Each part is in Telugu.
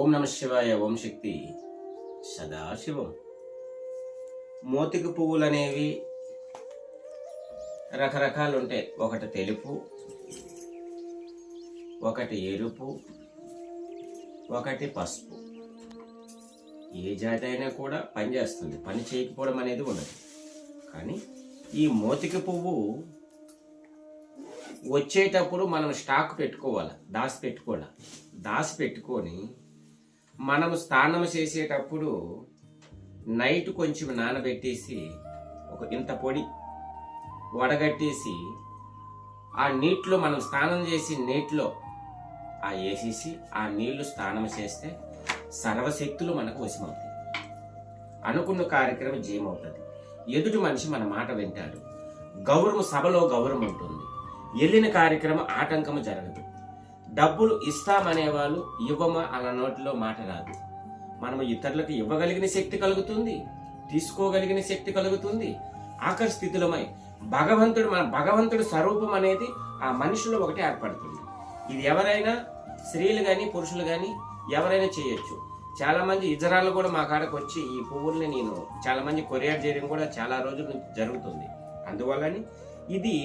ఓం నమ శివాయ. ఓం శక్తి సదాశివం. మోతిక పువ్వులు అనేవి రకరకాలు ఉంటాయి. ఒకటి తెలుపు, ఒకటి ఎరుపు, ఒకటి పసుపు. ఏ జాతి అయినా కూడా పనిచేస్తుంది, పని చేయకపోవడం అనేది ఉండదు. కానీ ఈ మోతిక పువ్వు వచ్చేటప్పుడు మనం స్టాక్ పెట్టుకోవాలి, దాచి పెట్టుకొని మనం స్నానం చేసేటప్పుడు నైట్ కొంచెం నానబెట్టేసి ఒక ఇంత పొడి వడగట్టేసి ఆ నీటిలో మనం స్నానం చేసి నీటిలో వేసేసి ఆ నీళ్లు స్నానం చేస్తే సర్వశక్తులు మనకు వశమవుతాయి. అనుకున్న కార్యక్రమం జయమవుతుంది. ఎదుటి మనిషి మన మాట వింటాడు. గౌరవం, సభలో గౌరవం ఉంటుంది. వెళ్ళిన కార్యక్రమం ఆటంకము జరగదు. డబ్బులు ఇస్తామనే వాళ్ళు ఇవ్వమా అన్న నోటిలో మాట రాదు. మనం ఇతరులకు ఇవ్వగలిగిన శక్తి కలుగుతుంది, తీసుకోగలిగిన శక్తి కలుగుతుంది. ఆఖరి స్థితిలోమై భగవంతుడి స్వరూపం అనేది ఆ మనిషిలో ఒకటి ఏర్పడుతుంది. ఇది ఎవరైనా, స్త్రీలు కానీ పురుషులు కానీ ఎవరైనా చేయొచ్చు. చాలా మంది ఇజరాలు కూడా మా కాడకు వచ్చి ఈ పువ్వుల్ని నేను చాలా మంది కొరియర్ చేయడం కూడా చాలా రోజుల నుంచి జరుగుతుంది. అందువల్లని ఇది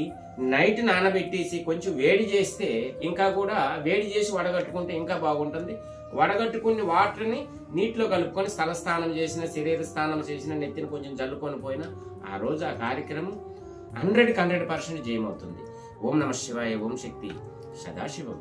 నైట్ నానబెట్టేసి కొంచెం వేడి చేస్తే ఇంకా కూడా వేడి చేసి వడగట్టుకుంటే ఇంకా బాగుంటుంది. వడగట్టుకుని వాటర్ని నీటిలో కలుపుకొని స్థలస్నానం చేసిన, శరీర స్నానం చేసిన, నెత్తిని కొంచెం జల్లుకొని పోయినా ఆ రోజు ఆ కార్యక్రమం 100% జయమవుతుంది. ఓం నమ శివాయ. ఓం శక్తి సదాశివం.